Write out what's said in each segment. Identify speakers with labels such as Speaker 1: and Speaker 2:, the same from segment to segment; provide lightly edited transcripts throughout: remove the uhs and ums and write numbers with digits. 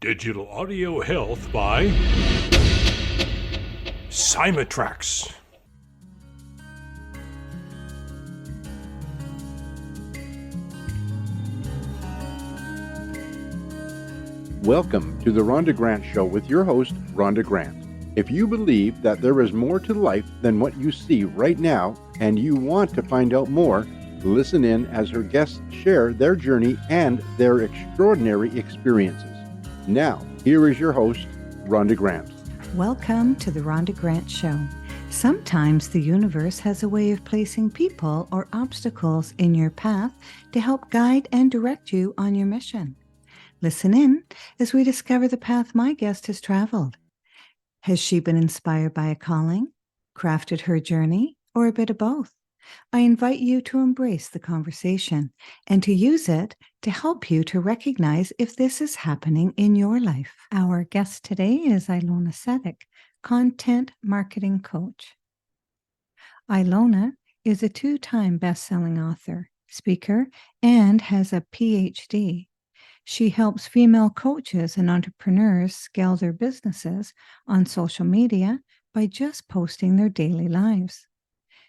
Speaker 1: Digital Audio Health by Cymatrax.
Speaker 2: Welcome to the Rhonda Grant Show with your host, Rhonda Grant. If you believe that there is more to life than what you see right now, and you want to find out more, listen in as her guests share their journey and their extraordinary experiences. Now, here is your host, Rhonda Grant.
Speaker 3: Welcome to the Rhonda Grant Show. Sometimes the universe has a way of placing people or obstacles in your path to help guide and direct you on your mission. Listen in as we discover the path my guest has traveled. Has she been inspired by a calling, crafted her journey, or a bit of both? I invite you to embrace the conversation and to use it to help you to recognize if this is happening in your life. Our guest today is Ilona Seddik, content marketing coach. Ilona is a 2-time best-selling author, speaker, and has a PhD. She helps female coaches and entrepreneurs scale their businesses on social media by just posting their daily lives.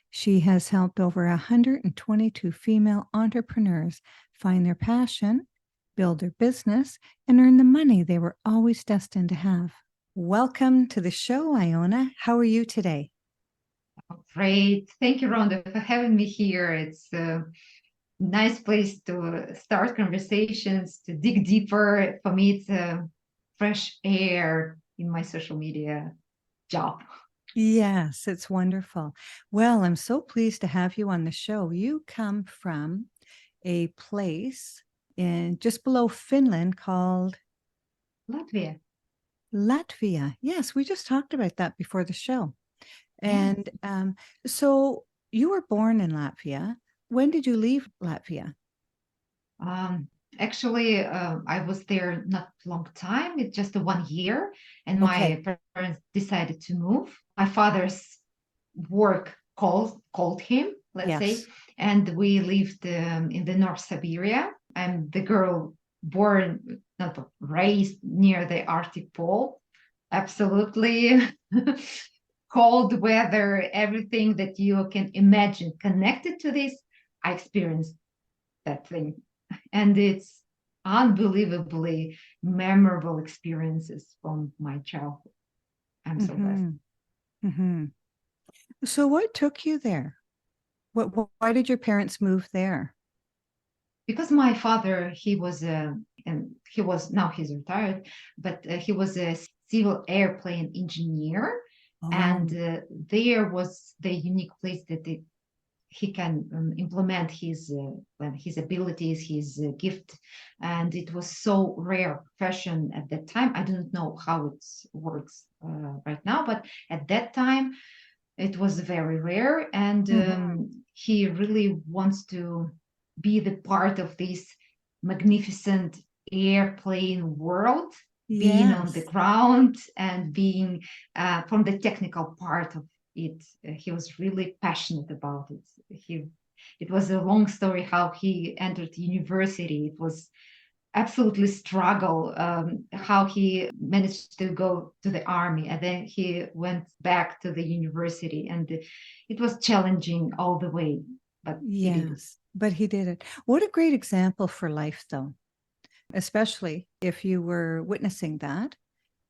Speaker 3: She has helped over 122 female entrepreneurs find their passion, build their business, and earn the money they were always destined to have. Welcome to the show, Ilona. How are you today?
Speaker 4: Great. Thank you, Rhonda, for having me here. It's a nice place to start conversations, to dig deeper. For me, it's a fresh air in my social media job.
Speaker 3: Yes, it's wonderful. Well, I'm so pleased to have you on the show. You come from a place in just below Finland called
Speaker 4: Latvia.
Speaker 3: Latvia. Yes, we just talked about that before the show.
Speaker 4: Yes.
Speaker 3: And so you were born in Latvia. When did you leave Latvia?
Speaker 4: Actually, I was there not a long time. It's just 1 year, and
Speaker 3: Okay.
Speaker 4: my parents decided to move. My father's work called him, let's say,
Speaker 3: Yes.
Speaker 4: and we lived in the North Siberia. I'm the girl born, not raised near the Arctic Pole. Absolutely cold weather, everything that you can imagine connected to this. I experienced that thing, and it's unbelievably memorable experiences from my childhood. I'm so blessed.
Speaker 3: Mm-hmm. So what took you there? Why did your parents move there?
Speaker 4: Because my father, now he's retired, but he was a civil airplane engineer, and
Speaker 3: Oh,
Speaker 4: there was the unique place that he can implement his abilities, his gift, and it was so rare profession at that time. I don't know how it works right now, but at that time it was very rare, and
Speaker 3: mm-hmm.
Speaker 4: he really wants to be the part of this magnificent airplane world, being on the
Speaker 3: Yes.
Speaker 4: ground and being from the technical part of it. He was really passionate about it. It was a long story how he entered university. It was absolutely struggle how he managed to go to the army, and then he went back to the university, and it was challenging all the way, but he did it.
Speaker 3: Yes, but he did it. What a great example for life, though, especially if you were witnessing that.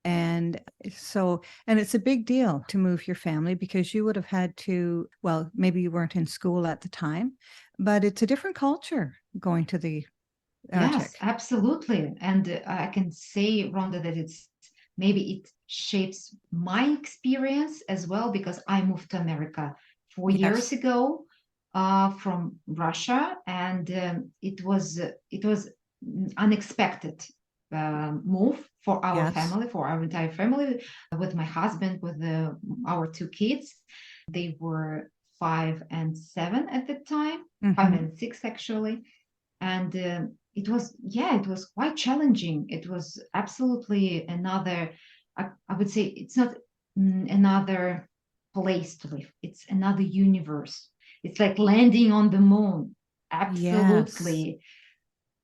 Speaker 3: And and it's a big deal to move your family because you would have had to, well, maybe you weren't in school at the time, but it's a different culture going to the
Speaker 4: Yes,
Speaker 3: Arctic.
Speaker 4: absolutely. And I can say, Rhonda, that maybe it shapes my experience as well, because I moved to America 4 years
Speaker 3: Yes.
Speaker 4: ago from Russia, and it was unexpected move for our
Speaker 3: Yes.
Speaker 4: family, for our entire family, with my husband, with our 2 kids. They were 5 and 7 at the time, five
Speaker 3: Mm-hmm.
Speaker 4: and six actually, and it was quite challenging. It was absolutely another, I would say it's not another place to live, it's another universe. It's like landing on the moon.
Speaker 3: Yes.
Speaker 4: Absolutely.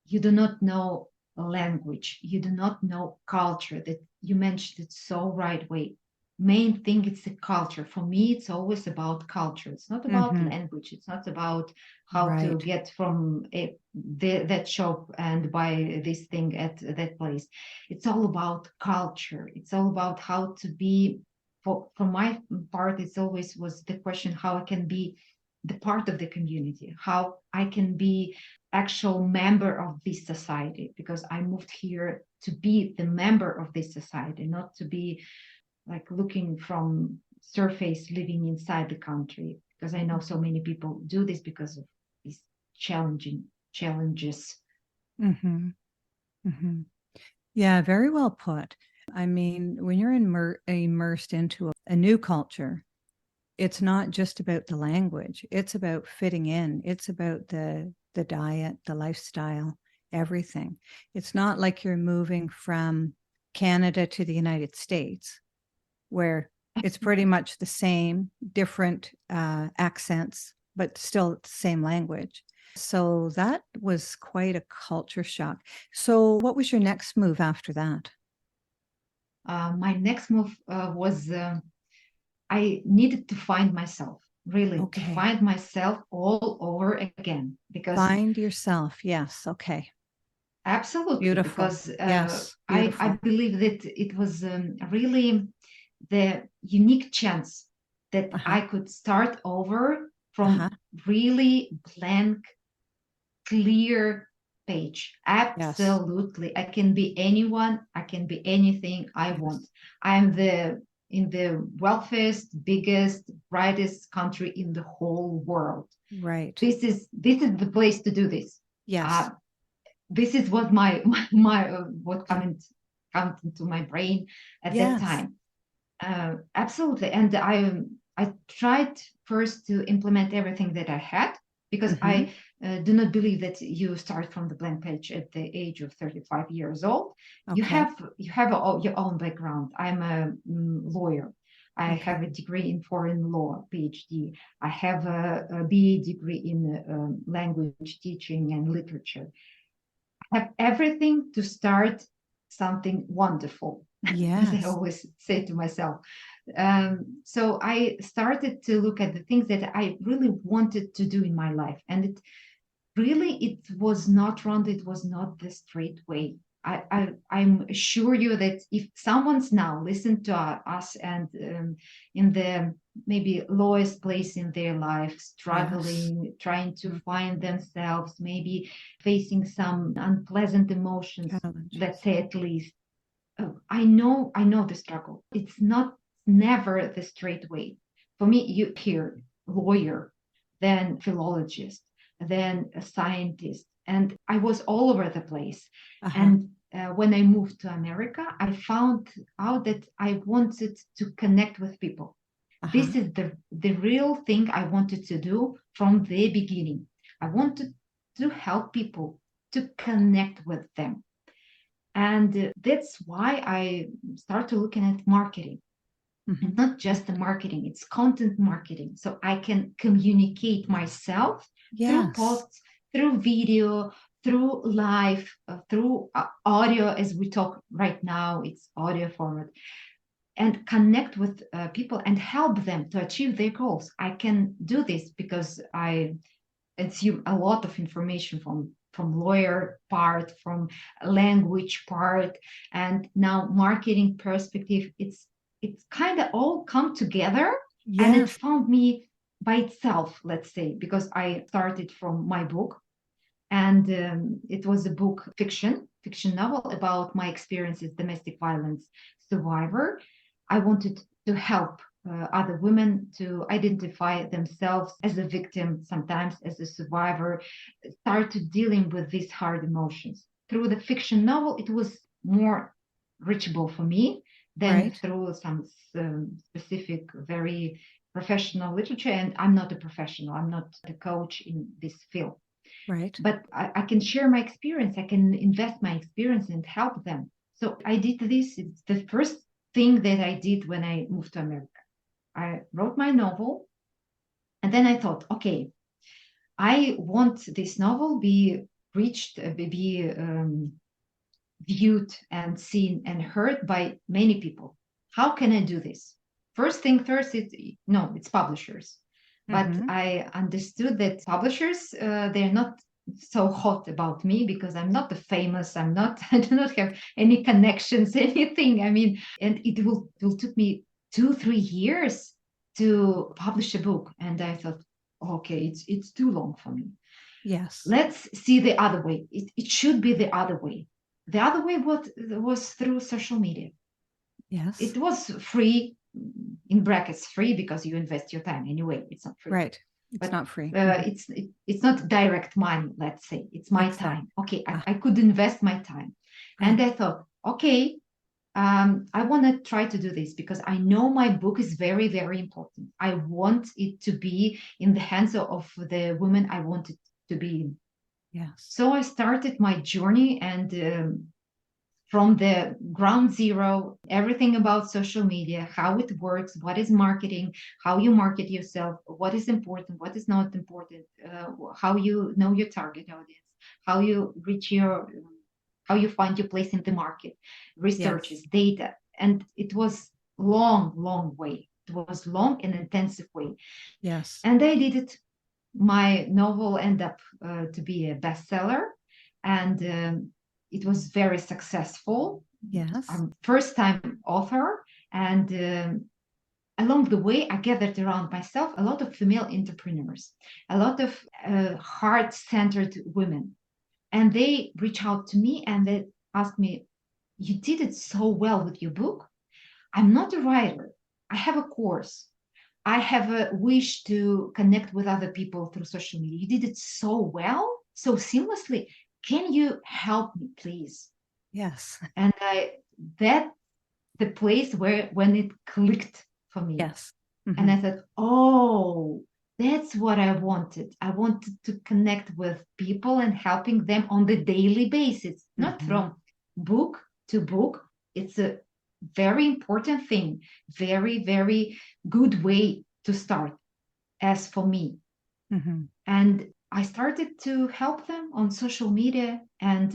Speaker 4: You do not know language, you do not know culture. That you mentioned it so right way. Main thing it's the culture. For me, it's always about culture. It's not about
Speaker 3: Mm-hmm.
Speaker 4: language. It's not about how to
Speaker 3: Right.
Speaker 4: get from that shop and buy this thing at that place. It's all about culture. It's all about how to be. For my part, it's always was the question how I can be the part of the community, how I can be actual member of this society, because I moved here to be the member of this society, not to be like looking from surface living inside the country, because I know so many people do this because of these challenging challenges.
Speaker 3: Mm-hmm. Mm-hmm. Yeah, very well put. I mean, when you're immersed into a new culture, it's not just about the language. It's about fitting in. It's about the diet, the lifestyle, everything. It's not like you're moving from Canada to the United States, where it's pretty much the same, different accents, but still the same language. So that was quite a culture shock. So what was your next move after that?
Speaker 4: My next move was I needed to find myself, really, to
Speaker 3: Okay.
Speaker 4: find myself all over again, because
Speaker 3: Find yourself. Yes. Okay.
Speaker 4: absolutely,
Speaker 3: Beautiful.
Speaker 4: because
Speaker 3: Yes.
Speaker 4: I
Speaker 3: Beautiful.
Speaker 4: believe that it was really the unique chance that
Speaker 3: Uh-huh.
Speaker 4: I could start over
Speaker 3: Uh-huh.
Speaker 4: from really blank, clear page.
Speaker 3: Yes.
Speaker 4: Absolutely. I can be anyone, I can be anything I want.
Speaker 3: Yes.
Speaker 4: I'm the in the wealthiest, biggest, brightest country in the whole world.
Speaker 3: Right.
Speaker 4: This is the place to do this. Uh,
Speaker 3: Yes.
Speaker 4: this is what my what come into my brain at that
Speaker 3: Yes.
Speaker 4: time. Absolutely. And I tried first to implement everything that I had, because
Speaker 3: Mm-hmm.
Speaker 4: I do not believe that you start from the blank page at the age of 35 years old.
Speaker 3: Okay.
Speaker 4: You have your own background. I'm a lawyer. I
Speaker 3: Okay.
Speaker 4: have a degree in foreign law, PhD. I have a BA degree in language teaching and literature. I have everything to start something wonderful, as I
Speaker 3: Yes.
Speaker 4: always say to myself. So I started to look at the things that I really wanted to do in my life, and it was not round. It was not the straight way. I'm assure you that if someone's now listen to us and in the maybe lowest place in their life,
Speaker 3: Yes.
Speaker 4: struggling, trying to
Speaker 3: Mhm.
Speaker 4: find themselves, maybe facing some unpleasant emotions, let's
Speaker 3: Challenges.
Speaker 4: say at least, I know the struggle. It's not never the straight way. For me, you hear lawyer, then philologist, then a scientist, and I was all over the place.
Speaker 3: Uh-huh.
Speaker 4: And when I moved to America, I found out that I wanted to connect with people.
Speaker 3: Uh-huh.
Speaker 4: This is the real thing I wanted to do from the beginning. I wanted to help people to connect with them, and that's why I started looking at marketing.
Speaker 3: Mm-hmm.
Speaker 4: And not just the marketing, it's content marketing. So I can communicate myself through
Speaker 3: Yes.
Speaker 4: posts, through video, through live, through audio, as we talk right now, it's audio format, and connect with people and help them to achieve their goals. I can do this because I consume a lot of information from lawyer part, from language part, and now marketing perspective. It's kind of all come together, and it
Speaker 3: Yes.
Speaker 4: found me by itself, let's say, because I started from my book, and it was a book fiction novel about my experience as domestic violence survivor. I wanted to help other women to identify themselves as a victim, sometimes as a survivor, start dealing with these hard emotions. Through the fiction novel, it was more reachable for me than
Speaker 3: Right.
Speaker 4: through some specific, very professional literature. And I'm not a professional, I'm not a coach in this field,
Speaker 3: Right.
Speaker 4: but I can share my experience. I can invest my experience and help them. So I did this. It's the first thing that I did when I moved to America. I wrote my novel, and then I thought, okay, I want this novel be reached, be viewed and seen and heard by many people. How can I do this? First thing first, it's publishers. But
Speaker 3: Mhm.
Speaker 4: I understood that publishers, they're not so hot about me because I'm not the famous. I do not have any connections, anything. I mean, and it will took me 2-3 years to publish a book. And I thought, okay, it's too long for me.
Speaker 3: Yes.
Speaker 4: Let's see the other way. It should be the other way. The other way was through social media.
Speaker 3: Yes.
Speaker 4: It was free, in brackets, free because you invest your time anyway. It's not free.
Speaker 3: Right. It's
Speaker 4: But
Speaker 3: not free.
Speaker 4: it's not direct money, let's say. It's my
Speaker 3: Exactly.
Speaker 4: time. Okay,
Speaker 3: Ah.
Speaker 4: I could invest my time. And
Speaker 3: Right.
Speaker 4: I thought, okay, I want to try to do this because I know my book is very, very important. I want it to be in the hands of the women I want it to be in.
Speaker 3: Yes.
Speaker 4: So I started my journey, and from the ground zero, everything about social media, how it works, what is marketing, how you market yourself, what is important, what is not important, how you know your target audience, how you reach how you find your place in the market, researches, data. And it was long, long way. It was long and intensive way.
Speaker 3: Yes.
Speaker 4: And I did it. My novel ended up to be a bestseller, and it was very successful.
Speaker 3: Yes.
Speaker 4: I'm first time author, and along the way, I gathered around myself a lot of female entrepreneurs, a lot of heart-centered women, and they reach out to me and they ask me, "You did it so well with your book. I'm not a writer. I have a course. I have a wish to connect with other people through social media. You did it so well, so seamlessly. Can you help me, please?"
Speaker 3: Yes.
Speaker 4: And that the place where when it clicked for me.
Speaker 3: Yes.
Speaker 4: And I thought, oh, that's what I wanted. I wanted to connect with people and helping them on the daily basis, not from book to book. It's a very important thing, very, very good way to start, as for me. And I started to help them on social media, and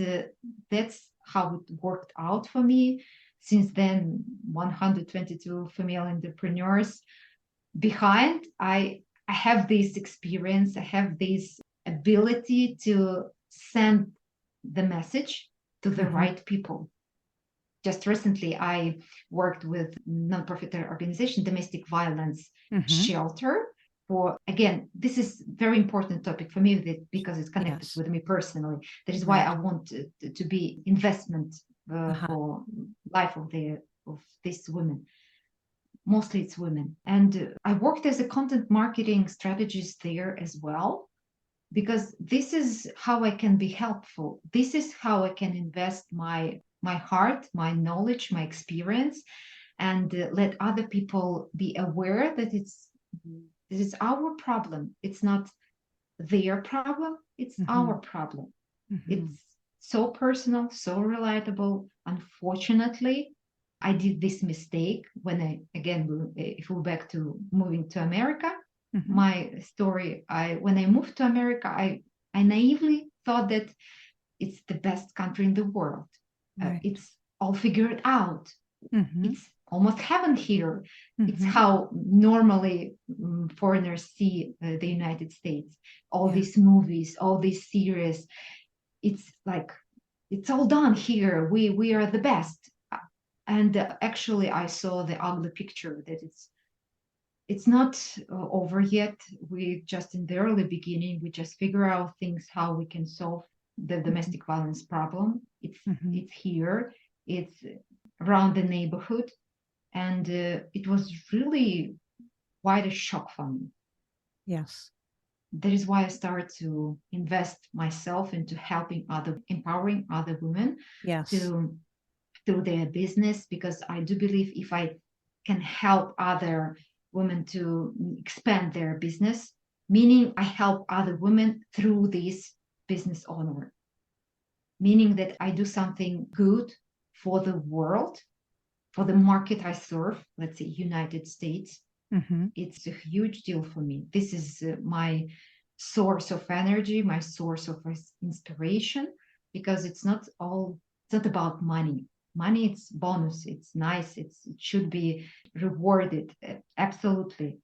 Speaker 4: that's how it worked out for me. Since then, 122 female entrepreneurs behind. I have this experience. I have this ability to send the message to the right people. Just recently, I worked with nonprofit organization, domestic violence shelter. For again, this is very important topic for me because it's connected with me personally. That is why I want to be investment for life of these women. Mostly it's women. And I worked as a content marketing strategist there as well, because this is how I can be helpful. This is how I can invest my heart, my knowledge, my experience, and let other people be aware that it's our problem. It's not their problem. It's our problem. It's so personal, so relatable. Unfortunately, I did this mistake when if we go back to moving to America, my story, when I moved to America, I naively thought that it's the best country in the world. It's all figured out. It's almost heaven here. It's how normally foreigners see the United States. All these movies, all these series. It's like it's all done here. We are the best. And actually, I saw the ugly picture that it's not over yet. We just in the early beginning. We just figure out things how we can solve the domestic violence problem. It's here. It's around the neighborhood, and it was really quite a shock for me.
Speaker 3: Yes.
Speaker 4: That is why I started to invest myself into empowering other women to through their business, because I do believe if I can help other women to expand their business, meaning I help other women through this business owner, meaning that I do something good for the world, for the market I serve, let's say United States. It's a huge deal for me. This is my source of energy, my source of inspiration, because it's not all not about money. Money, it's bonus, it's nice, it should be rewarded, absolutely.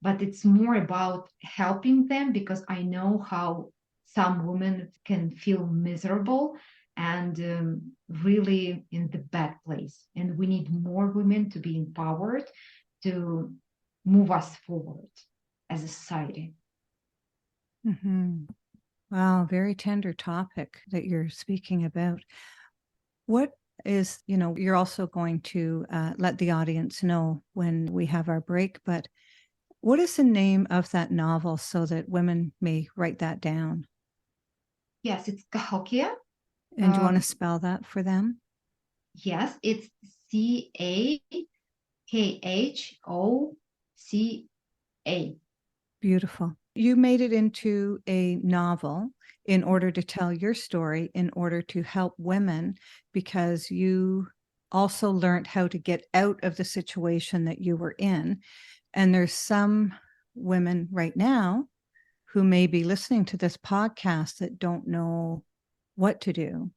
Speaker 4: But it's more about helping them, because I know how some women can feel miserable and really in the bad place. And we need more women to be empowered to move us forward as a society.
Speaker 3: Mm-hmm. Wow, very tender topic that you're speaking about. What is, you're also going to let the audience know when we have our break, but what is the name of that novel so that women may write that down?
Speaker 4: Yes, it's Cahokia.
Speaker 3: And do you want to spell that for them?
Speaker 4: Yes, it's Cakhoca.
Speaker 3: Beautiful. You made it into a novel in order to tell your story, in order to help women, because you also learned how to get out of the situation that you were in. And there's some women right now who may be listening to this podcast that don't know what to do.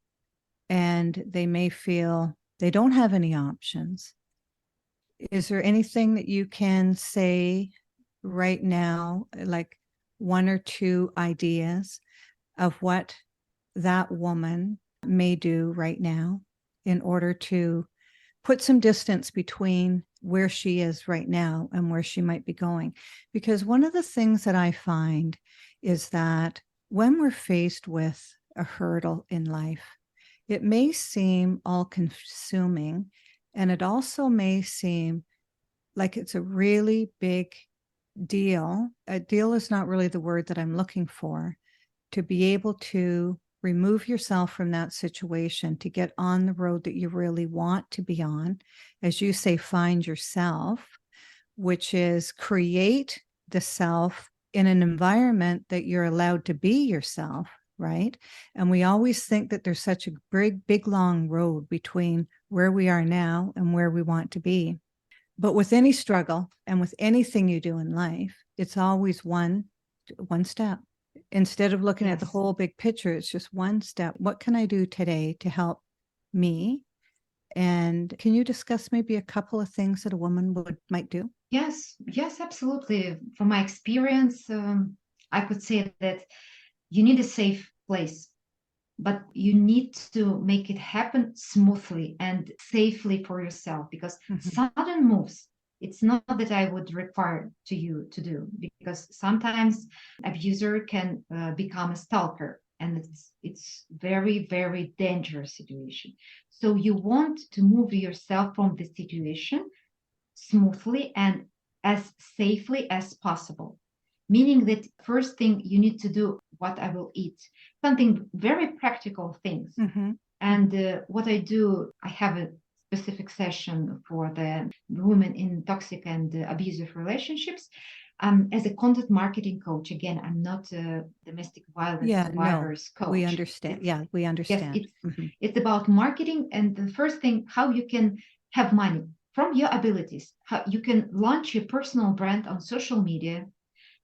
Speaker 3: And they may feel they don't have any options. Is there anything that you can say right now, like one or two ideas of what that woman may do right now in order to put some distance between where she is right now and where she might be going? Because one of the things that I find is that when we're faced with a hurdle in life, it may seem all consuming, and it also may seem like it's a really big deal. A deal is not really the word that I'm looking for. To be able to remove yourself from that situation, to get on the road that you really want to be on, as you say, find yourself, which is create the self in an environment that you're allowed to be yourself, right? And we always think that there's such a big, long road between where we are now and where we want to be. But with any struggle and with anything you do in life, it's always one step. Instead of looking at the whole big picture, it's just one step. What can I do today to help me? And can you discuss maybe a couple of things that a woman might do?
Speaker 4: Yes, absolutely. From my experience, I could say that you need a safe place, but you need to make it happen smoothly and safely for yourself, because sudden moves, it's not that I would require to you to do, because sometimes abuser can become a stalker, and it's very, very dangerous situation. So you want to move yourself from the situation smoothly and as safely as possible. Meaning that first thing you need to do, what I will eat, something very practical things. And what I do, I have a specific session for the women in toxic and abusive relationships. As a content marketing coach, again, I'm not a domestic violence survivors coach.
Speaker 3: We understand. We understand.
Speaker 4: Yes, it's about marketing, and the first thing, how you can have money from your abilities, how you can launch your personal brand on social media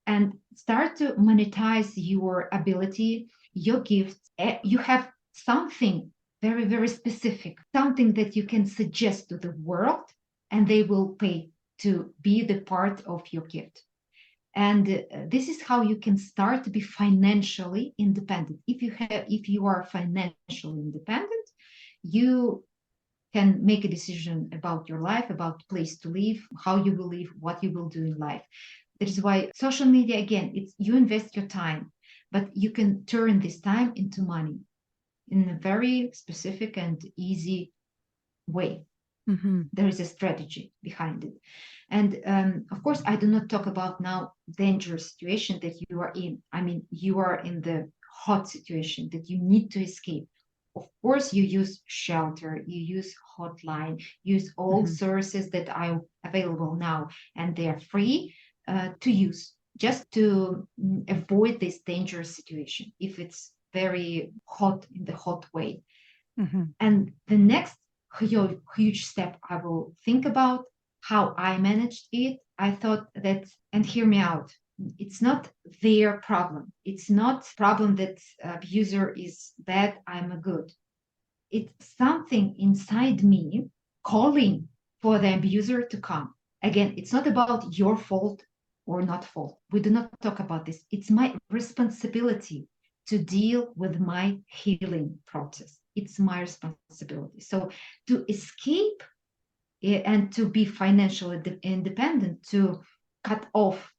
Speaker 4: and start to monetize your ability, your gifts. You have something very, very specific, something that you can suggest to the world, and they will pay to be the part of your gift. And this is how you can start to be financially independent. If you are financially independent, you can make a decision about your life, about place to live, how you will live, what you will do in life. That is why social media, again, it's you invest your time, but you can turn this time into money in a very specific and easy way. There is a strategy behind it. And of course, I do not talk about now dangerous situation that you are in. I mean, you are in the hot situation that you need to escape. Of course, you use shelter, you use hotline, use all services that are available now, and they are free to use, just to avoid this dangerous situation if it's very hot in the hot way. And the next huge step I will think about how I managed it. I thought that, and hear me out, it's not their problem. It's not problem that abuser is bad, I'm a good. It's something inside me calling for the abuser to come. Again, it's not about your fault or not fault. We do not talk about this. It's my responsibility to deal with my healing process. It's my responsibility. So to escape and to be financially independent, to cut off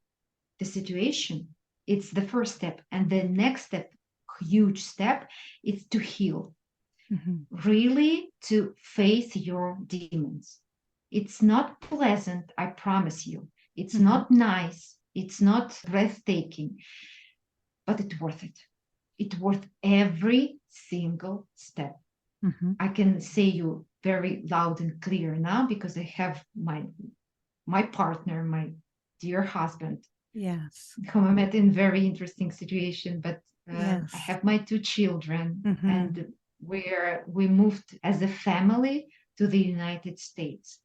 Speaker 4: the situation, it's the first step. And the next step, huge step, is to heal. Really to face your demons. It's not pleasant, I promise you. It's not nice. It's not breathtaking, but it's worth it. It's worth every single step. I can say you very loud and clear now because I have my partner, my dear husband,
Speaker 3: Yes.
Speaker 4: whom I met in very interesting situation, but
Speaker 3: Yes.
Speaker 4: I have my two children, and we moved as a family to the United States.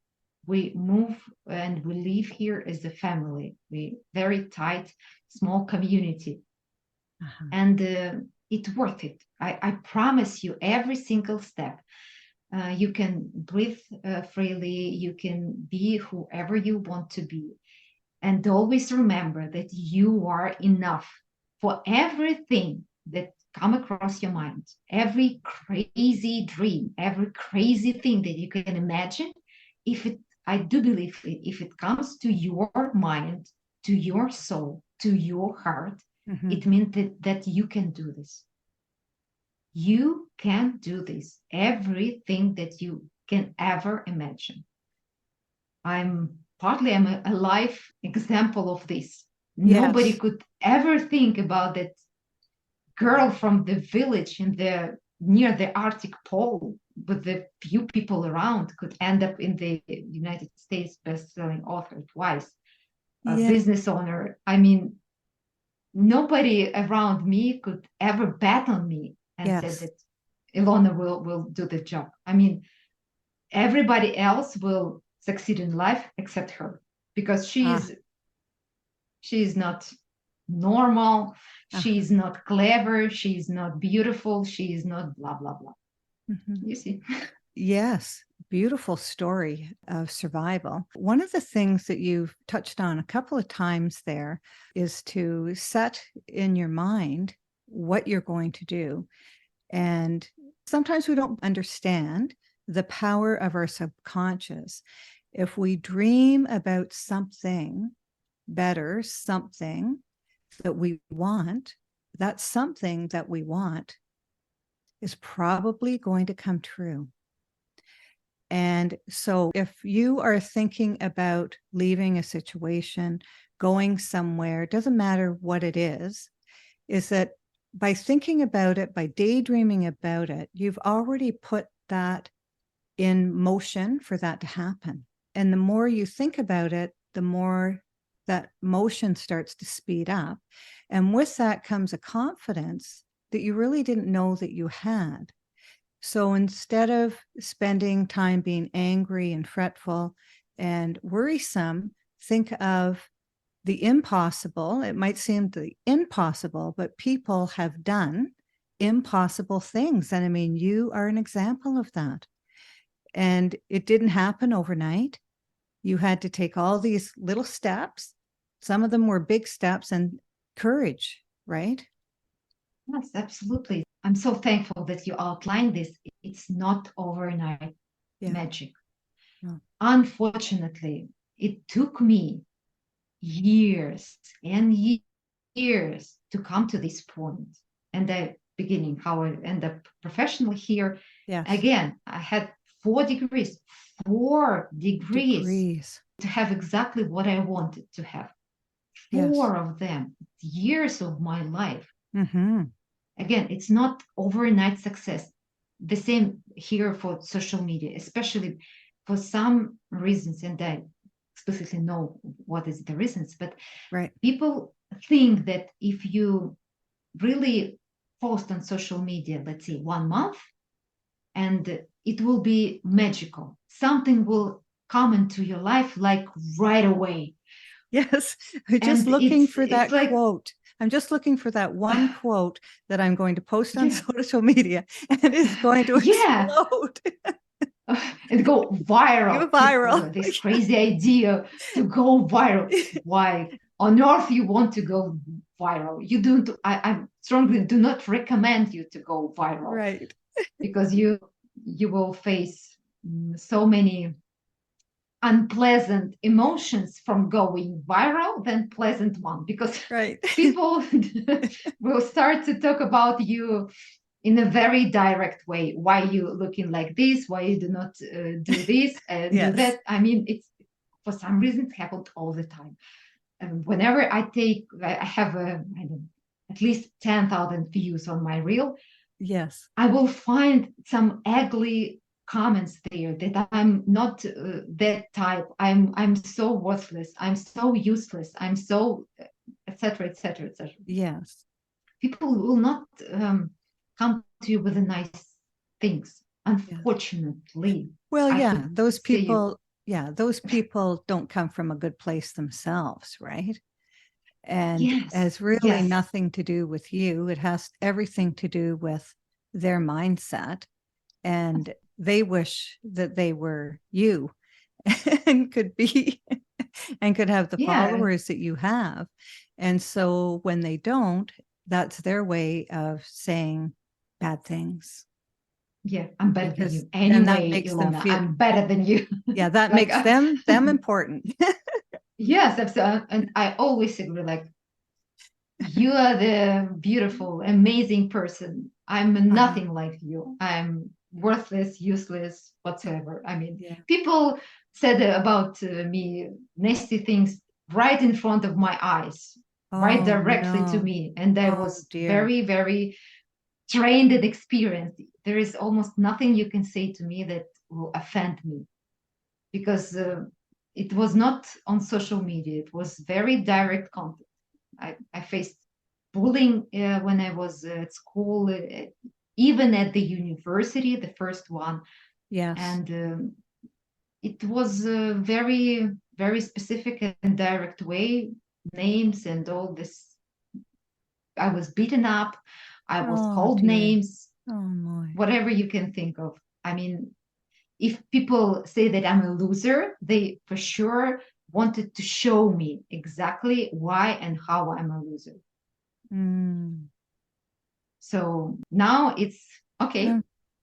Speaker 4: We move and we live here as a family. We very tight, small community, and it's worth it. I promise you, every single step. You can breathe freely. You can be whoever you want to be. And always remember that you are enough for everything that come across your mind, every crazy dream, every crazy thing that you can imagine. I do believe if it comes to your mind, to your soul, to your heart, it means that you can do this. You can do this, everything that you can ever imagine. I'm a life example of this.
Speaker 3: Yes.
Speaker 4: Nobody could ever think about that girl from the village near the Arctic Pole with the few people around could end up in the United States best-selling author twice, a business owner. I mean, nobody around me could ever bet on me and said that Ilona will do the job. I mean, everybody else will succeed in life except her, because she is not normal, she's not clever, she's not beautiful, she is not blah blah blah. You see?
Speaker 3: Yes, beautiful story of survival. One of the things that you've touched on a couple of times there is to set in your mind what you're going to do. And sometimes we don't understand the power of our subconscious. If we dream about something better, something that we want, that something that we want is probably going to come true. And so if you are thinking about leaving a situation, going somewhere, it doesn't matter what it is that by thinking about it, by daydreaming about it, you've already put that in motion for that to happen. And the more you think about it, the more that motion starts to speed up. And with that comes a confidence that you really didn't know that you had. So instead of spending time being angry and fretful and worrisome, think of the impossible. It might seem the impossible, but people have done impossible things. And I mean, you are an example of that. And it didn't happen overnight. You had to take all these little steps. Some of them were big steps and courage, right?
Speaker 4: Yes, absolutely. I'm so thankful that you outlined this. It's not overnight magic. No. Unfortunately, it took me years and years to come to this point. And the beginning, how I end up professionally here. Yes. Again, I had 4 degrees to have exactly what I wanted to have. 4 of them, years of my life. Again, it's not overnight success. The same here for social media, especially for some reasons, and I explicitly know what is the reasons, but people think that if you really post on social media, let's say 1 month, and it will be magical. Something will come into your life like right away.
Speaker 3: Yes, just looking for that quote. I'm just looking for that one quote that I'm going to post on
Speaker 4: Yeah.
Speaker 3: social media, and it's going to
Speaker 4: Yeah.
Speaker 3: explode.
Speaker 4: And go viral.
Speaker 3: Go viral.
Speaker 4: People, this crazy idea to go viral. Why on earth you want to go viral? You don't. I strongly do not recommend you to go viral,
Speaker 3: Right.
Speaker 4: because you will face so many unpleasant emotions from going viral than pleasant one, because
Speaker 3: Right.
Speaker 4: people will start to talk about you in a very direct way. Why you looking like this? Why you do not do this and do
Speaker 3: Yes.
Speaker 4: that? I mean, it's for some reason it happened all the time. And whenever I have I don't know, at least 10,000 views on my reel,
Speaker 3: Yes.
Speaker 4: I will find some ugly comments there that I'm not that type. I'm so worthless. I'm so useless. I'm so etc. etc. etc.
Speaker 3: Yes.
Speaker 4: People will not come to you with the nice things,
Speaker 3: Yes.
Speaker 4: unfortunately.
Speaker 3: Well,
Speaker 4: I
Speaker 3: yeah,
Speaker 4: could
Speaker 3: those
Speaker 4: say you.
Speaker 3: people, yeah, those people don't come from a good place themselves, right? And
Speaker 4: Yes,
Speaker 3: has really
Speaker 4: yes,
Speaker 3: nothing to do with you. It has everything to do with their mindset. And they wish that they were you and could be and could have the
Speaker 4: yeah,
Speaker 3: followers that you have. And so when they don't, that's their way of saying bad things.
Speaker 4: yeah. I'm better than
Speaker 3: Because
Speaker 4: you.
Speaker 3: then that
Speaker 4: Anyway,
Speaker 3: makes them
Speaker 4: Ilona,
Speaker 3: feel,
Speaker 4: I'm better than you.
Speaker 3: yeah, that
Speaker 4: Like,
Speaker 3: makes them important.
Speaker 4: yes, and I always agree. Like, you are the beautiful, amazing person. I'm
Speaker 3: Uh-huh.
Speaker 4: nothing like you. I'm worthless, useless, whatsoever. I mean,
Speaker 3: Yeah.
Speaker 4: people said about me nasty things right in front of my eyes, right
Speaker 3: Oh
Speaker 4: directly to
Speaker 3: no.
Speaker 4: me. And I
Speaker 3: Oh
Speaker 4: was
Speaker 3: dear.
Speaker 4: very, very trained and experienced. There is almost nothing you can say to me that will offend me, because it was not on social media. It was very direct contact. I faced bullying when I was at school, even at the university, the first one.
Speaker 3: Yes.
Speaker 4: And it was a very, very specific and direct way, names and all this. I was beaten up, I was
Speaker 3: Oh
Speaker 4: called
Speaker 3: dear.
Speaker 4: names,
Speaker 3: Oh my.
Speaker 4: whatever you can think of. I mean, if people say that I'm a loser, they for sure wanted to show me exactly why and how I'm a loser.
Speaker 3: Mm.
Speaker 4: So now it's okay.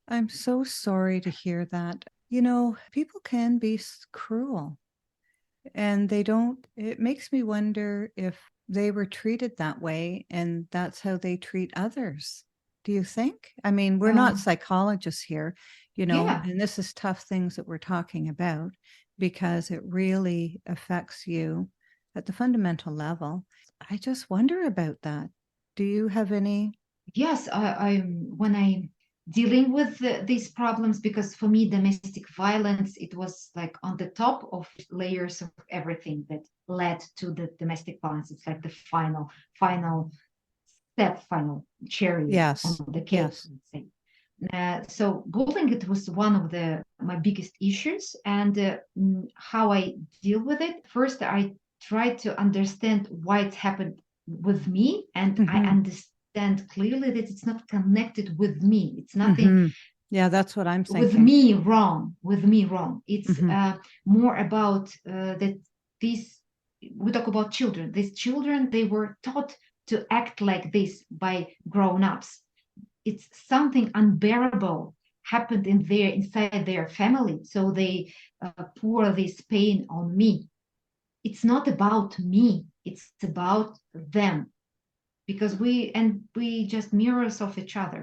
Speaker 3: I'm so sorry to hear that. You know, people can be cruel and they don't, it makes me wonder if they were treated that way and that's how they treat others. Do you think? I mean, we're not
Speaker 4: Um,
Speaker 3: psychologists here, you know,
Speaker 4: yeah,
Speaker 3: and this is tough things that we're talking about because it really affects you at the fundamental level. I just wonder about that. Do you have any?
Speaker 4: yes. I when I dealing with these problems, because for me domestic violence, it was like on the top of layers of everything that led to the domestic violence. It's like the final step, final cherry on
Speaker 3: Yes.
Speaker 4: the cake,
Speaker 3: Yes.
Speaker 4: let's say. So bullying, it was one of the my biggest issues, and how I deal with it. First, I try to understand why it happened with me, and I
Speaker 3: Hmm.
Speaker 4: understand clearly that it's not connected with me. It's nothing
Speaker 3: Hmm. Yeah, that's what I'm
Speaker 4: with
Speaker 3: thinking.
Speaker 4: me wrong. With me wrong. It's
Speaker 3: Hmm.
Speaker 4: more about that these. We talk about children. These children, they were taught to act like this by grown-ups. It's something unbearable happened inside their family, so they pour this pain on me. It's not about me, it's about them, because we just mirrors of each other.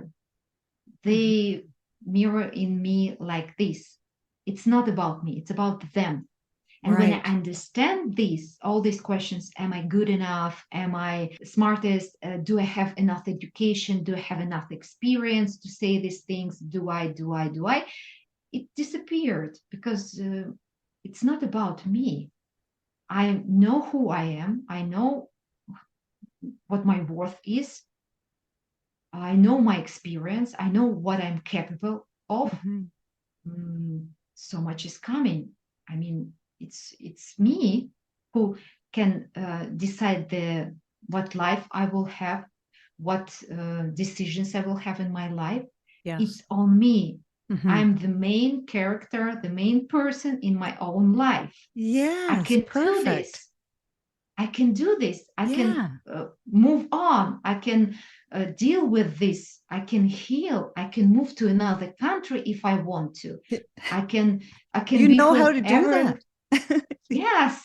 Speaker 3: Hmm.
Speaker 4: They mirror in me like this. It's not about me, it's about them. And when I
Speaker 3: Right.
Speaker 4: understand all these questions, am I good enough? Am I smartest? Do I have enough education? Do I have enough experience to say these things? Do I? It disappeared, because it's not about me. I know who I am. I know what my worth is. I know my experience. I know what I'm capable of.
Speaker 3: Hmm.
Speaker 4: So much is coming. I mean, it's me who can decide what life I will have, what decisions I will have in my life.
Speaker 3: Yes.
Speaker 4: It's on me.
Speaker 3: Mhm.
Speaker 4: I'm the main character, the main person in my own life. I
Speaker 3: Yes,
Speaker 4: can do
Speaker 3: perfect.
Speaker 4: this. I can do this. I
Speaker 3: Yeah.
Speaker 4: can move on. I can deal with this. I can heal. I can move to another country if I want to. I can
Speaker 3: You
Speaker 4: be
Speaker 3: know how to do
Speaker 4: whoever.
Speaker 3: that.
Speaker 4: Yes.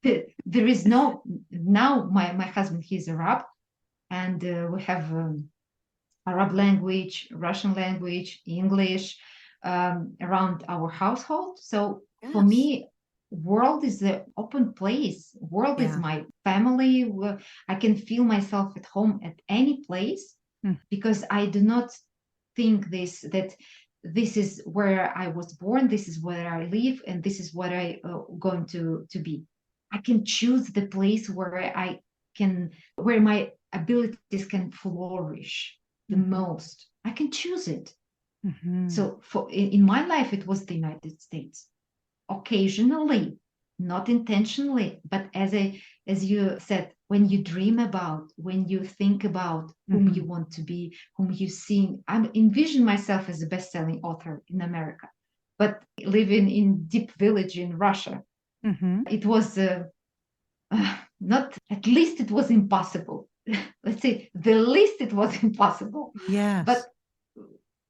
Speaker 4: There is no, now my husband, he's Arab, and we have Arab language, Russian language, English around our household. So for
Speaker 3: Yes.
Speaker 4: me, world is an open place. World is
Speaker 3: Yeah.
Speaker 4: my family. I can feel myself at home at any place
Speaker 3: Mm.
Speaker 4: because I do not think that this is where I was born, this is where I live, and this is what I going to be. I can choose the place where my abilities can flourish the most. I can choose it.
Speaker 3: Mhm.
Speaker 4: So in my life, it was the United States. Occasionally, not intentionally, but as you said, when you dream about, when you think about whom you want to be, whom you see, I envision myself as a best-selling author in America, but living in deep village in Russia, it was not, at least it was impossible. Let's say the least it was impossible.
Speaker 3: Yes.
Speaker 4: But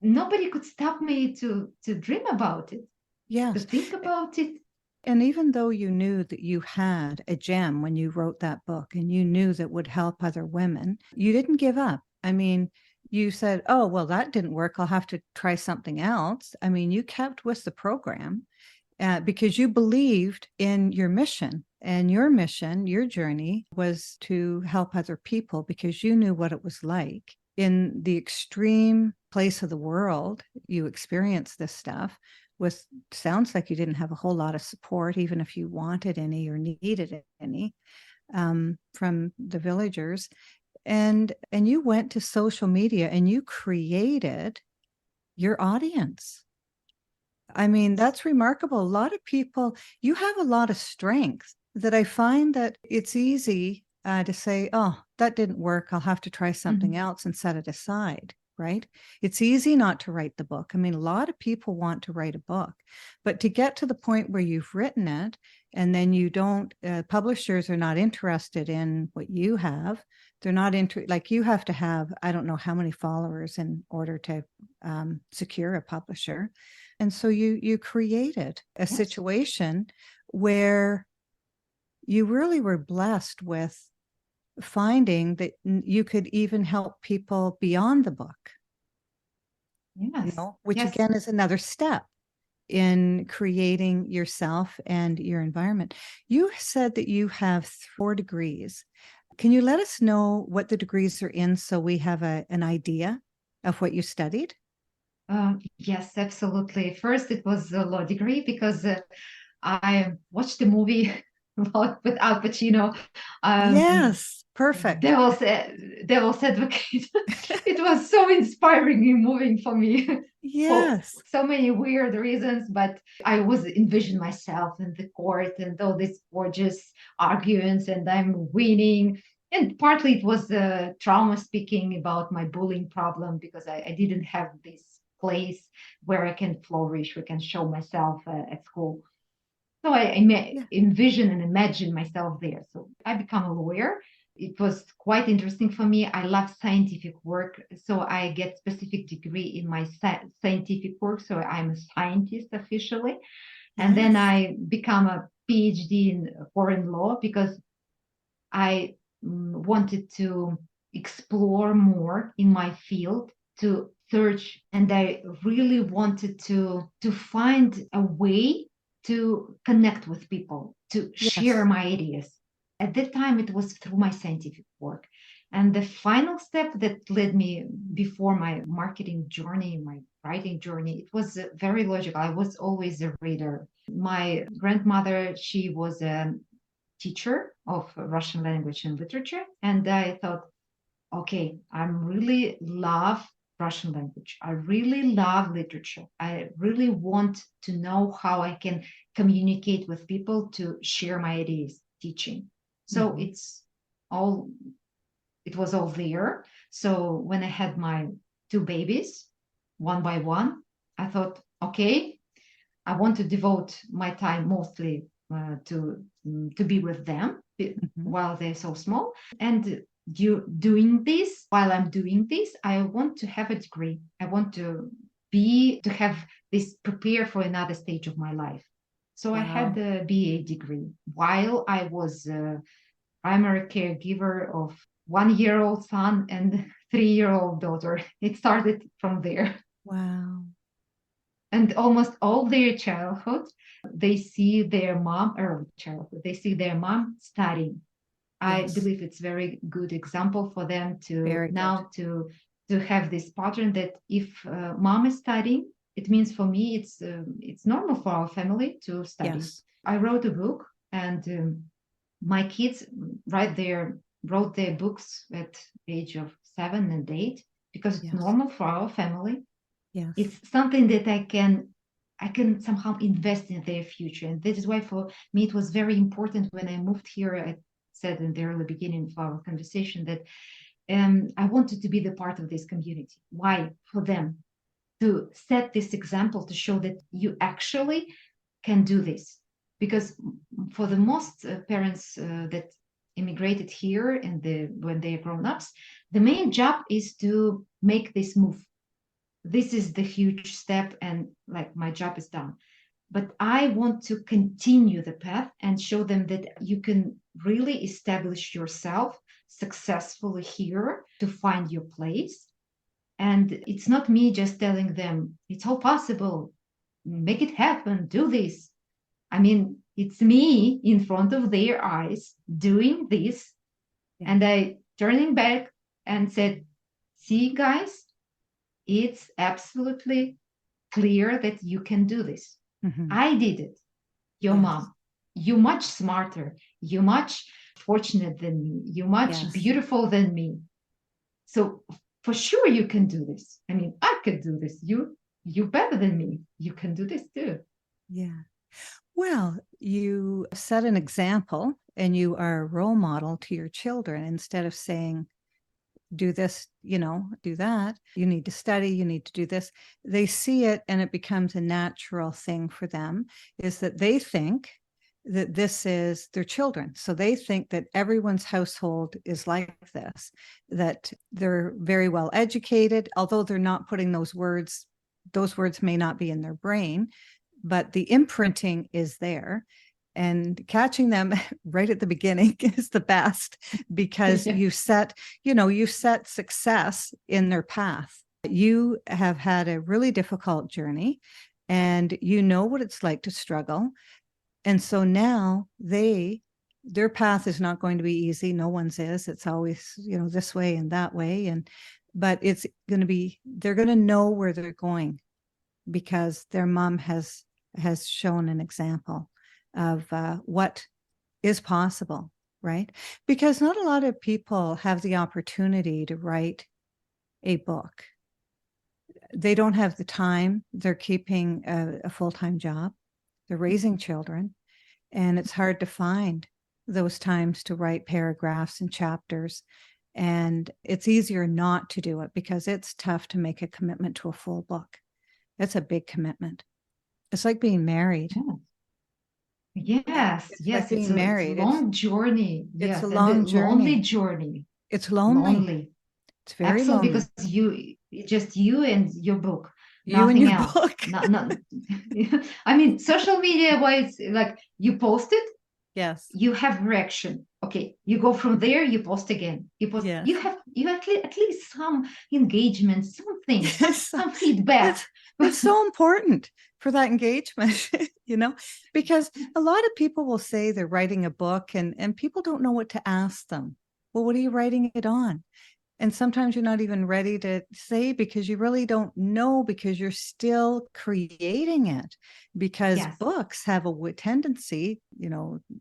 Speaker 4: nobody could stop me to dream about it, to
Speaker 3: Yes.
Speaker 4: think about it.
Speaker 3: And even though you knew that you had a gem when you wrote that book and you knew that would help other women, you didn't give up. I mean, you said, oh, well, that didn't work. I'll have to try something else. I mean, you kept with the program because you believed in your mission. And your mission, your journey was to help other people because you knew what it was like in the extreme place of the world. You experienced this stuff. Sounds like you didn't have a whole lot of support, even if you wanted any or needed any from the villagers. And you went to social media and you created your audience. I mean, that's remarkable. A lot of people, you have a lot of strength that I find that it's easy to say, oh, that didn't work. I'll have to try something else and set it aside. Right? It's easy not to write the book. I mean, a lot of people want to write a book, but to get to the point where you've written it and then you don't, publishers are not interested in what you have. They're not like you have to have, I don't know how many followers in order to secure a publisher. And so you created a situation where you really were blessed with finding that you could even help people beyond the book.
Speaker 4: Yes.
Speaker 3: Which
Speaker 4: yes.
Speaker 3: again is another step in creating yourself and your environment. You said that you have 4 degrees. Can you let us know what the degrees are in so we have an idea of what you studied?
Speaker 4: Yes, absolutely. First, it was a law degree because I watched the movie with Al Pacino.
Speaker 3: Yes, perfect.
Speaker 4: Devil's Advocate. It was so inspiring and moving for me.
Speaker 3: Yes.
Speaker 4: For so many weird reasons, but I was envisioning myself in the court and all these gorgeous arguments, and I'm winning. And partly it was trauma speaking about my bullying problem because I didn't have this place where I can flourish, where I can show myself at school. So I envision and imagine myself there. So I become a lawyer. It was quite interesting for me. I love scientific work. So I get specific degree in my scientific work. So I'm a scientist officially. And then I become a PhD in foreign law because I wanted to explore more in my field, to search, and I really wanted to find a way to connect with people, to share my ideas. At that time, it was through my scientific work. And the final step that led me before my marketing journey, my writing journey, it was very logical. I was always a reader. My grandmother, she was a teacher of Russian language and literature. And I thought, okay, I really love Russian language. I really love literature. I really want to know how I can communicate with people to share my ideas, teaching. So it's all it was all there. So when I had my two babies, one by one, I thought, okay, I want to devote my time mostly to be with them while they're so small. And doing this, while I'm doing this, I want to have a degree. I want to have this prepare for another stage of my life. So I had a BA degree while I was a primary caregiver of 1-year-old son and 3-year-old daughter. It started from there.
Speaker 3: Wow.
Speaker 4: And almost all their childhood, they see their mom, early childhood, they see their mom studying. I
Speaker 3: Yes.
Speaker 4: believe it's very good example for them to
Speaker 3: Very good.
Speaker 4: now to have this pattern that if mom is studying, it means for me it's normal for our family to study.
Speaker 3: Yes.
Speaker 4: I wrote a book, and my kids wrote their books at the age of 7 and 8 because it's
Speaker 3: Yes.
Speaker 4: normal for our family.
Speaker 3: Yes.
Speaker 4: It's something that I can somehow invest in their future. And that is why for me it was very important when I moved here. I said in the early beginning of our conversation that I wanted to be the part of this community. Why? For them to set this example, to show that you actually can do this. Because for the most parents that immigrated here and when they are grown ups, the main job is to make this move. This is the huge step, and like my job is done. But I want to continue the path and show them that you can really establish yourself successfully here to find your place. And it's not me just telling them it's all possible, make it happen, do this. I mean, it's me in front of their eyes doing this.
Speaker 3: Yeah.
Speaker 4: And I turning back and said, see, guys, it's absolutely clear that you can do this. I did it. Your mom, you much smarter, you much fortunate than me, you much beautiful than me. So for sure you can do this. I mean, I could do this. You better than me. You can do this too.
Speaker 3: Yeah. Well, you set an example and you are a role model to your children. Instead of saying, do this, do that, you need to study, you need to do this. They see it and it becomes a natural thing for them, is that they think that this is their children. So they think that everyone's household is like this, that they're very well educated, although they're not putting those words may not be in their brain, but the imprinting is there. And catching them right at the beginning is the best, because you set success in their path. You have had a really difficult journey and you know what it's like to struggle. And so now their path is not going to be easy. No one's is. It's always, this way and that way. But it's going to be, they're going to know where they're going because their mom has shown an example of what is possible, right? Because not a lot of people have the opportunity to write a book. They don't have the time. They're keeping a full-time job. They're raising children. And it's hard to find those times to write paragraphs and chapters. And it's easier not to do it because it's tough to make a commitment to a full book. That's a big commitment. It's like being married.
Speaker 4: Yes,
Speaker 3: Like being
Speaker 4: it's
Speaker 3: married.
Speaker 4: a long journey.
Speaker 3: It's a long journey.
Speaker 4: Lonely journey.
Speaker 3: It's lonely.
Speaker 4: Lonely.
Speaker 3: It's very
Speaker 4: Absolutely,
Speaker 3: lonely.
Speaker 4: Because just you and your book.
Speaker 3: You and your
Speaker 4: else.
Speaker 3: book.
Speaker 4: Not, I mean, social media wise, like you post it,
Speaker 3: Yes.
Speaker 4: you have reaction. Okay, you go from there, you post again. You post.
Speaker 3: Yes.
Speaker 4: You have at least some engagement, something, some feedback.
Speaker 3: It's so important for that engagement, because a lot of people will say they're writing a book and people don't know what to ask them. Well, what are you writing it on? And sometimes you're not even ready to say because you really don't know, because you're still creating it. Because books have a tendency,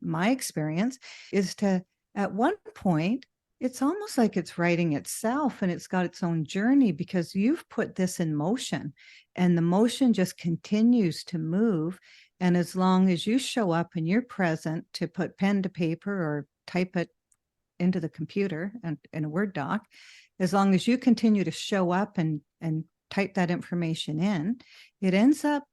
Speaker 3: my experience is to, at one point, it's almost like it's writing itself and it's got its own journey because you've put this in motion and the motion just continues to move. And as long as you show up and you're present to put pen to paper or type it into the computer and in a Word doc, as long as you continue to show up and type that information in, it ends up.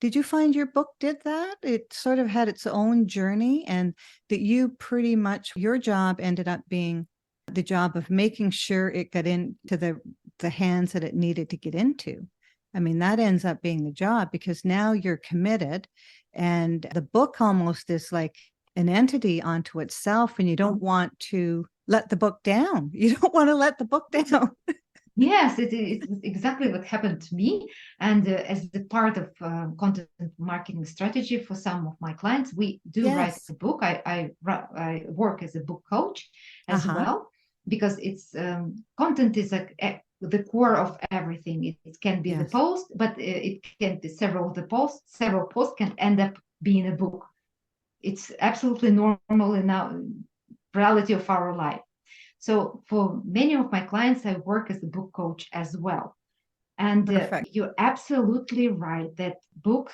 Speaker 3: Did you find your book did that? It sort of had its own journey, and that you pretty much, your job ended up being the job of making sure it got into the hands that it needed to get into. I mean, that ends up being the job, because now you're committed, and the book almost is like an entity onto itself, and you don't want to let the book down. You don't want to let the book down.
Speaker 4: Yes, it's exactly what happened to me. And as the part of content marketing strategy for some of my clients, we do write
Speaker 3: Yes.
Speaker 4: a book. I work as a book coach as well, because it's content is the core of everything. It can be the
Speaker 3: Yes.
Speaker 4: post, but it can be several posts can end up being a book. It's absolutely normal in our reality of our life. So for many of my clients, I work as a book coach as well. And
Speaker 3: Perfect.
Speaker 4: you're absolutely right that book,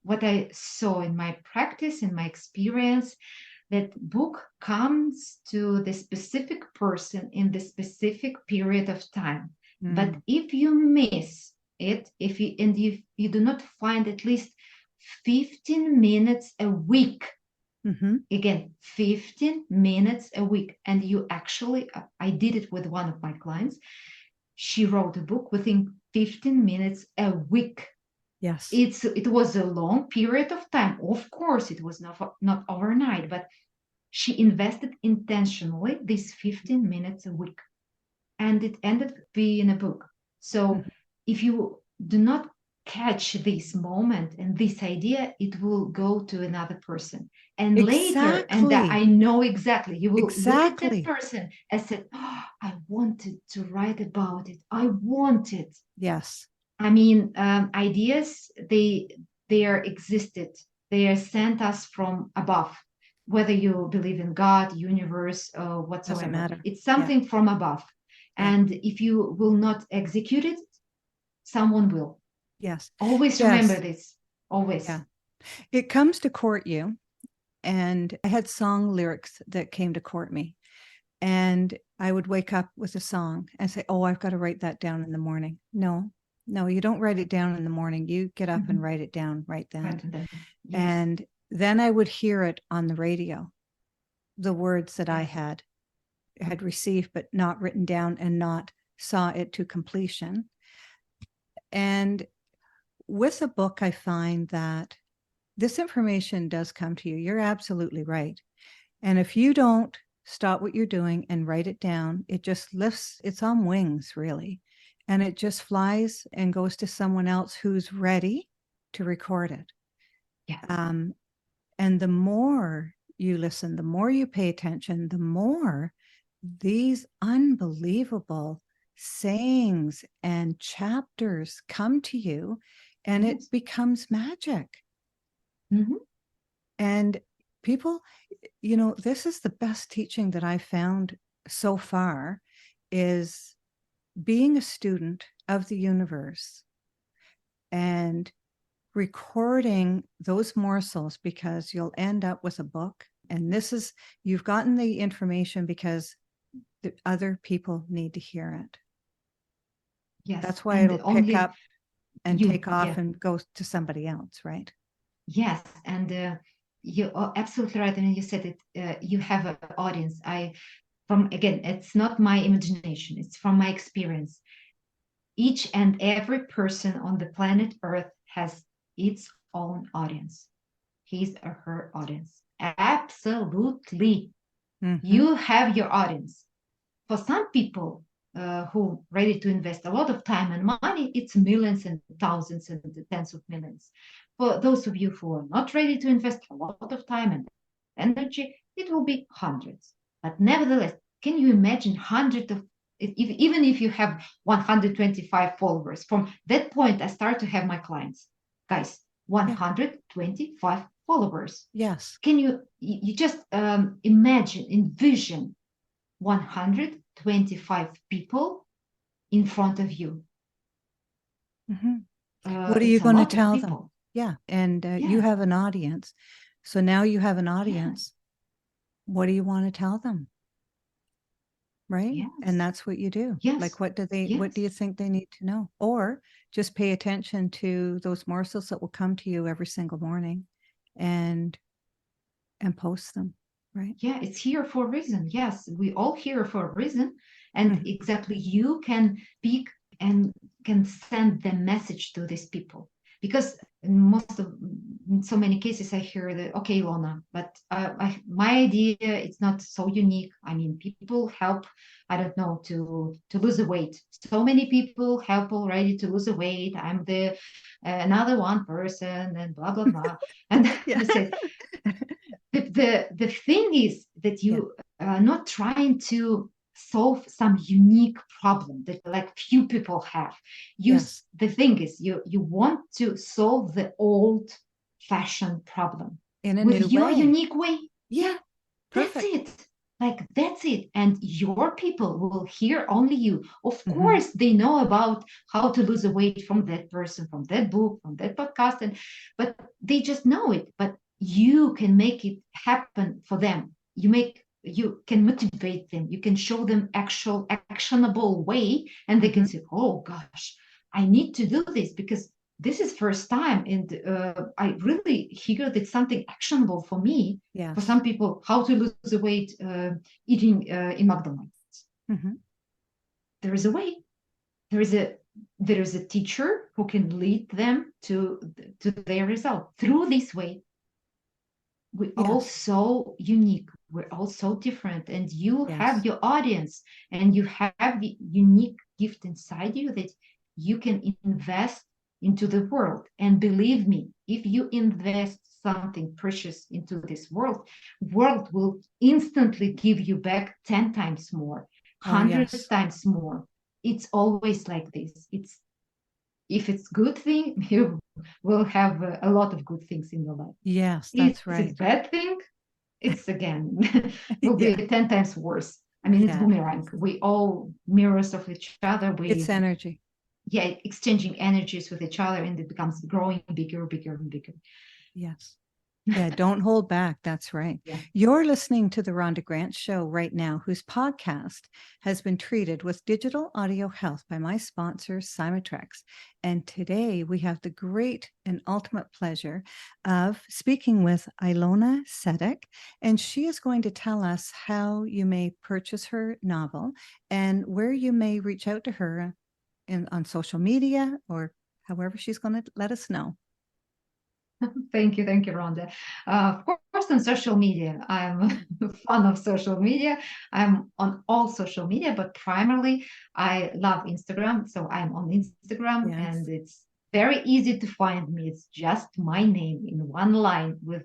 Speaker 4: what I saw in my practice, in my experience, that book comes to the specific person in the specific period of time. But if you miss it, if you do not find at least 15 minutes a week, again, 15 minutes a week. And you actually, I did it with one of my clients. She wrote a book within 15 minutes a week.
Speaker 3: Yes.
Speaker 4: It was a long period of time. Of course, it was not overnight, but she invested intentionally these 15 minutes a week. And it ended up being a book. So if you do not catch this moment and this idea, it will go to another person. And later, and that I know exactly, you will look at that person and say, oh, I wanted to write about it. I want it.
Speaker 3: Yes.
Speaker 4: I mean, ideas, they are existed. They are sent us from above, whether you believe in God, universe, whatsoever.
Speaker 3: Doesn't matter.
Speaker 4: It's something from above. And if you will not execute it, someone will.
Speaker 3: Yes.
Speaker 4: Always remember this. Always.
Speaker 3: Yeah. It comes to court you. And I had song lyrics that came to court me. And I would wake up with a song and say, oh, I've got to write that down in the morning. No, you don't write it down in the morning. You get up and write it down right then. Yes. And then I would hear it on the radio, the words that I had received, but not written down and not saw it to completion. And with a book, I find that this information does come to you. You're absolutely right. And if you don't stop what you're doing and write it down, it just lifts its own wings, really. And it just flies and goes to someone else who's ready to record it.
Speaker 4: Yeah.
Speaker 3: And the more you listen, the more you pay attention, the more these unbelievable sayings and chapters come to you, and it becomes magic. And people, this is the best teaching that I found so far, is being a student of the universe and recording those morsels, because you'll end up with a book. And you've gotten the information because the other people need to hear it. Yes. That's why it'll pick up and take off and go to somebody else, right? Yes.
Speaker 4: And you are absolutely right. I mean, you said it, you have an audience. Again, it's not my imagination, it's from my experience. Each and every person on the planet Earth has its own audience, his or her audience. Absolutely. You have your audience. For some people who are ready to invest a lot of time and money, it's millions and thousands and tens of millions. For those of you who are not ready to invest a lot of time and energy, it will be hundreds. But nevertheless, can you imagine hundreds of, even if you have 125 followers, from that point, I start to have my clients. Guys, 125 followers.
Speaker 3: Yes.
Speaker 4: Can you just envision 125 people in front of you?
Speaker 3: What are you going to tell them? Yeah. And you have an audience. So now you have an audience. what do you want to tell them? Right.
Speaker 4: Yes.
Speaker 3: And that's what you do.
Speaker 4: Yes.
Speaker 3: Like, what do
Speaker 4: Yes.
Speaker 3: you think they need to know? Or just pay attention to those morsels that will come to you every single morning and post them. Right.
Speaker 4: Yeah, it's here for a reason. Yes, we all here for a reason. And
Speaker 3: Mhm.
Speaker 4: exactly, you can pick and can send the message to these people. Because in so many cases, I hear that, okay, Ilona, but my idea, it's not so unique. I mean, people help, I don't know, to lose the weight. So many people help already to lose the weight. I'm the another one person and blah, blah, blah. And
Speaker 3: Yeah.
Speaker 4: I said, the thing is that you are not trying to solve some unique problem that like few people have.
Speaker 3: Yes.
Speaker 4: The thing is you want to solve the old fashioned problem
Speaker 3: In a
Speaker 4: with
Speaker 3: new
Speaker 4: your
Speaker 3: way.
Speaker 4: unique way.
Speaker 3: Yeah.
Speaker 4: That's
Speaker 3: Perfect.
Speaker 4: it. Like that's it. And your people will hear only you. Of
Speaker 3: Mhm.
Speaker 4: course, they know about how to lose a weight from that person, from that book, from that podcast, but they just know it. But you can make it happen for them. You can motivate them. You can show them actual actionable way, and they can
Speaker 3: Mhm.
Speaker 4: say, "Oh gosh, I need to do this because this is first time, and I really hear that something actionable for me." For
Speaker 3: Yes.
Speaker 4: some people, how to lose the weight eating in McDonald's.
Speaker 3: Mhm.
Speaker 4: There is a way. There is a teacher who can lead them to their result through this way. We're all
Speaker 3: Yes.
Speaker 4: so unique. We're all so different, and you have
Speaker 3: Yes.
Speaker 4: your audience, and you have the unique gift inside you that you can invest into the world. And believe me, if you invest something precious into this world will instantly give you back 10 times more,
Speaker 3: Oh,
Speaker 4: 100
Speaker 3: yes.
Speaker 4: times more. It's always like this. It's if it's good thing, you will have a lot of good things in your life.
Speaker 3: Yes,
Speaker 4: If
Speaker 3: that's
Speaker 4: it's
Speaker 3: right.
Speaker 4: bad thing, it's again will be
Speaker 3: Yeah.
Speaker 4: 10 times worse. I mean, it's
Speaker 3: Yeah.
Speaker 4: boomerang. We all mirrors of each other.
Speaker 3: It's
Speaker 4: We
Speaker 3: energy.
Speaker 4: exchanging energies with each other, and it becomes growing bigger, bigger, and bigger.
Speaker 3: Yes. Yeah, don't hold back. That's right.
Speaker 4: Yeah.
Speaker 3: You're listening to the Rhonda Grant Show right now, whose podcast has been treated with digital audio health by my sponsor, Symatrex. And today we have the great and ultimate pleasure of speaking with Ilona Seddik, and she is going to tell us how you may purchase her novel and where you may reach out to her on social media or however she's going to let us know.
Speaker 4: Thank you, Rhonda. Of course, on social media, I'm a fan of social media. I'm on all social media, but primarily I love Instagram. So I'm on Instagram,
Speaker 3: Yes.
Speaker 4: and it's very easy to find me. It's just my name in one line with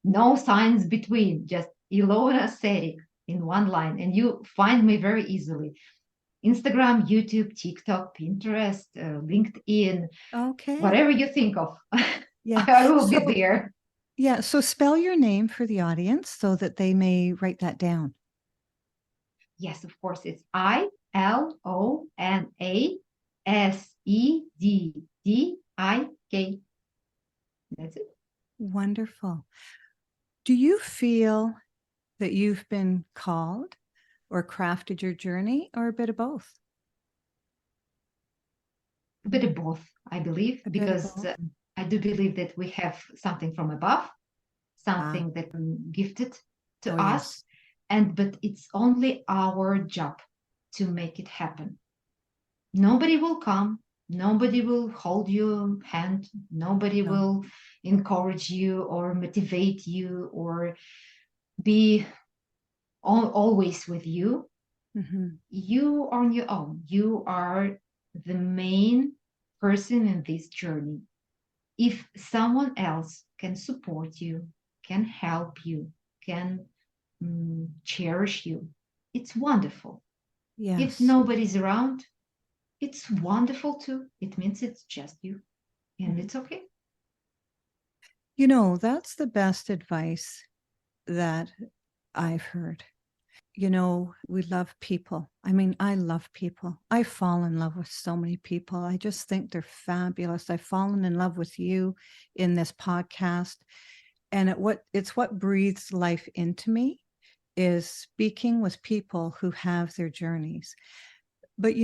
Speaker 4: no signs between, just Ilona Seddik in one line, and you find me very easily. Instagram, YouTube, TikTok, Pinterest, LinkedIn,
Speaker 3: Okay.
Speaker 4: whatever you think of.
Speaker 3: Yeah.
Speaker 4: I will be there.
Speaker 3: Yeah. So spell your name for the audience so that they may write that down.
Speaker 4: Yes, of course. It's Ilona Seddik. That's it.
Speaker 3: Wonderful. Do you feel that you've been called or crafted your journey, or a bit of both?
Speaker 4: A bit of both, I believe,
Speaker 3: A bit of
Speaker 4: because
Speaker 3: both.
Speaker 4: I do believe that we have something from above, something that gifted to
Speaker 3: Oh,
Speaker 4: us,
Speaker 3: yes.
Speaker 4: but it's only our job to make it happen. Nobody will come, nobody will hold your hand, nobody
Speaker 3: No.
Speaker 4: will encourage you or motivate you or be always with you.
Speaker 3: Mhm.
Speaker 4: You are on your own. You are the main person in this journey. If someone else can support you, can help you, can cherish you, it's wonderful. If
Speaker 3: Yes.
Speaker 4: nobody's around, it's wonderful too. It means it's just you, and
Speaker 3: Mhm.
Speaker 4: it's okay.
Speaker 3: You know, that's the best advice that I've heard. You know, we love people. I mean, I love people. I fall in love with so many people. I just think they're fabulous. I've fallen in love with you in this podcast, and it's what breathes life into me. is speaking with people who have their journeys. But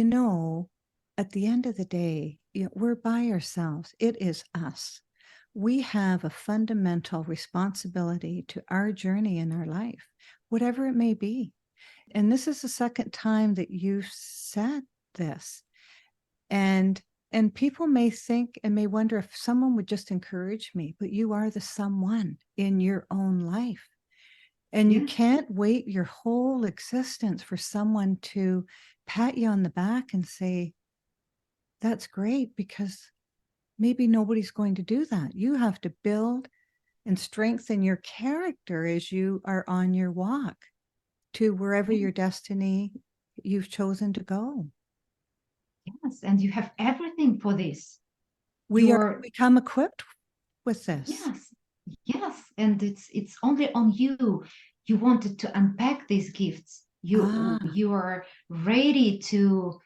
Speaker 3: at the end of the day, we're by ourselves. It is us. We have a fundamental responsibility to our journey in our life, whatever it may be. And this is the second time that you've said this. And people may think and may wonder if someone would just encourage me, but you are the someone in your own life. And you can't wait your whole existence for someone to pat you on the back and say, that's great, because maybe nobody's going to do that. You have to build and strengthen your character as you are on your walk to wherever your destiny you've chosen to go.
Speaker 4: Yes, and you have everything for this.
Speaker 3: We are become equipped with this.
Speaker 4: Yes, and it's only on you. You wanted to unpack these gifts. You are ready to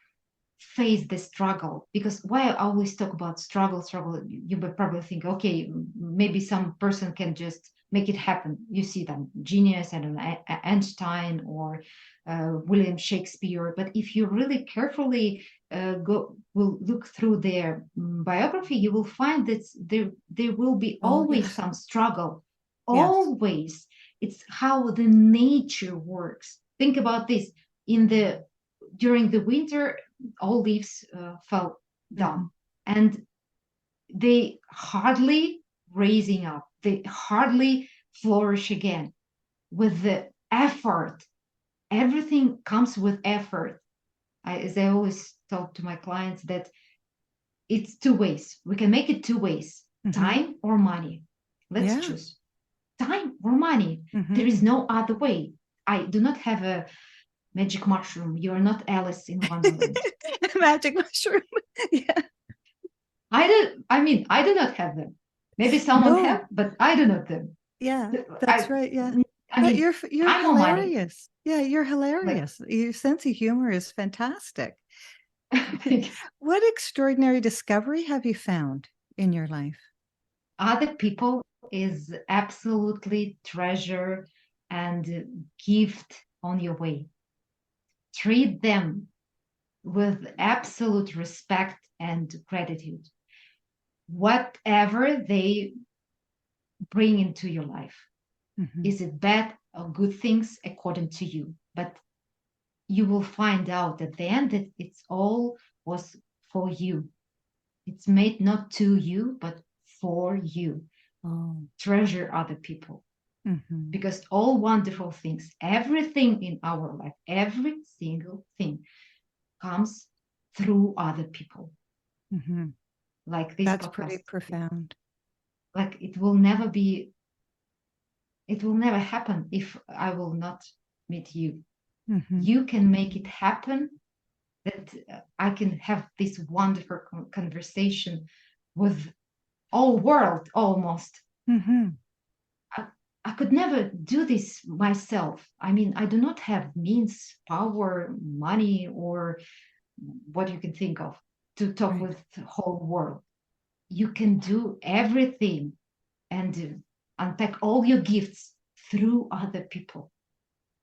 Speaker 4: face the struggle, because why I always talk about struggle, you would probably think, okay, maybe some person can just make it happen. You see them, genius, I don't know, Einstein or William Shakespeare. But if you really carefully will look through their biography, you will find that there will be always some struggle. Always. It's how the nature works. Think about this. During the winter, all leaves fell down, and they hardly raising up. They hardly flourish again. With the effort, everything comes with effort. As I always talk to my clients, that it's two ways. We can make it two ways: time or money. Let's choose time or money. There is no other way. I do not have a magic mushroom. You are not Alice in Wonderland.
Speaker 3: Magic mushroom. Yeah.
Speaker 4: I do not have them. Maybe someone have, but I do not have them.
Speaker 3: Yeah, that's right. Yeah. But you're hilarious. Yeah, you're hilarious. Your sense of humor is fantastic. What extraordinary discovery have you found in your life?
Speaker 4: Other people is absolutely treasure and gift on your way. Treat them with absolute respect and gratitude. Whatever they bring into your life, is it bad or good things according to you? But you will find out at the end that it's all was for you. It's made not to you, but for you. Treasure other people. Because all wonderful things, everything in our life, every single thing comes through other people. Like this
Speaker 3: That's
Speaker 4: podcast.
Speaker 3: pretty profound.
Speaker 4: Like it will never happen if I will not meet you. You can make it happen, that I can have this wonderful conversation with all world almost. I could never do this myself. I mean, I do not have means, power, money, or what you can think of to talk with the whole world. You can do everything and unpack all your gifts through other people.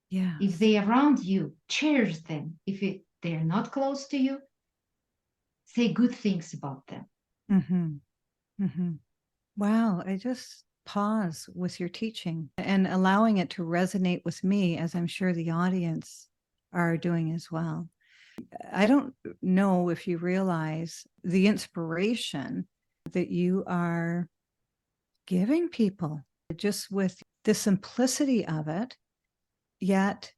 Speaker 3: Yeah.
Speaker 4: If they are around you, cherish them. If they're not close to you, say good things about them.
Speaker 3: Wow. I just pause with your teaching and allowing it to resonate with me, as I'm sure the audience are doing as well. I don't know if you realize the inspiration that you are giving people just with the simplicity of it, yet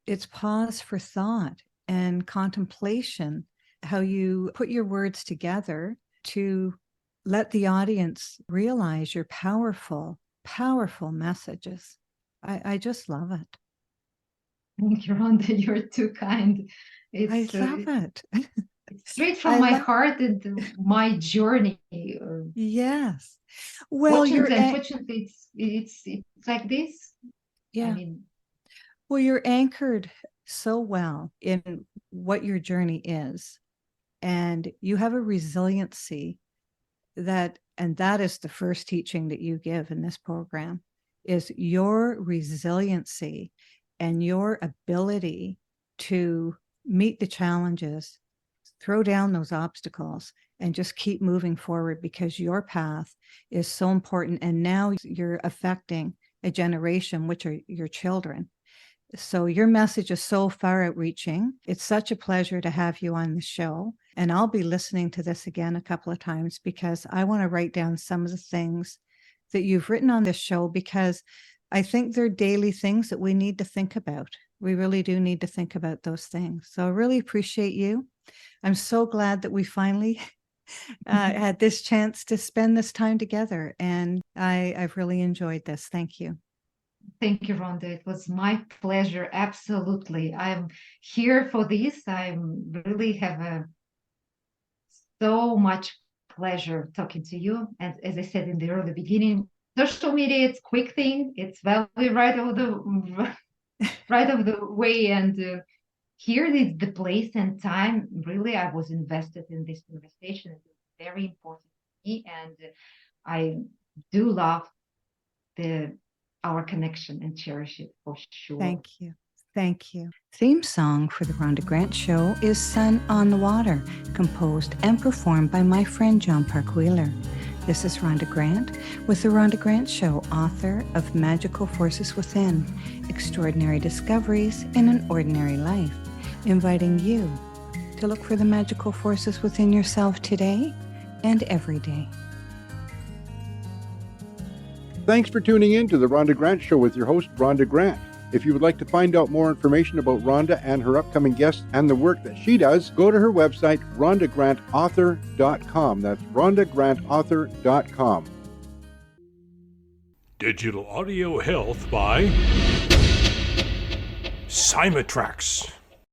Speaker 3: it's pause for thought and contemplation, how you put your words together to let the audience realize your powerful, powerful messages. I just love it.
Speaker 4: Thank you, Rhonda. You're too kind.
Speaker 3: I love it.
Speaker 4: It's straight from my heart into my journey.
Speaker 3: Yes. Well,
Speaker 4: unfortunately, it's like this.
Speaker 3: Yeah. Well, you're anchored so well in what your journey is, and you have a resiliency that is the first teaching that you give in this program, is your resiliency and your ability to meet the challenges, throw down those obstacles, and just keep moving forward, because your path is so important. And now you're affecting a generation, which are your children. So your message is so far outreaching. It's such a pleasure to have you on the show. And I'll be listening to this again a couple of times, because I want to write down some of the things that you've written on this show, because I think they're daily things that we need to think about. We really do need to think about those things. So I really appreciate you. I'm so glad that we finally had this chance to spend this time together. And I've really enjoyed this. Thank you.
Speaker 4: Thank you, Rhonda. It was my pleasure. Absolutely. I'm here for this. I really have so much pleasure talking to you. And as I said in the early beginning, social media, it's quick thing. It's very right of the way. And here is the place and time. Really, I was invested in this conversation. It's very important to me. And I do love our connection and cherish it for sure.
Speaker 3: Thank you. Thank you. Theme song for the Rhonda Grant Show is Sun on the Water, composed and performed by my friend John Park Wheeler. This is Rhonda Grant with the Rhonda Grant Show, author of Magical Forces Within, Extraordinary Discoveries in an Ordinary Life, inviting you to look for the magical forces within yourself today and every day.
Speaker 2: Thanks for tuning in to the Rhonda Grant Show with your host, Rhonda Grant. If you would like to find out more information about Rhonda and her upcoming guests and the work that she does, go to her website, rhondagrantauthor.com. That's rhondagrantauthor.com.
Speaker 1: Digital Audio Health by Cymatrax.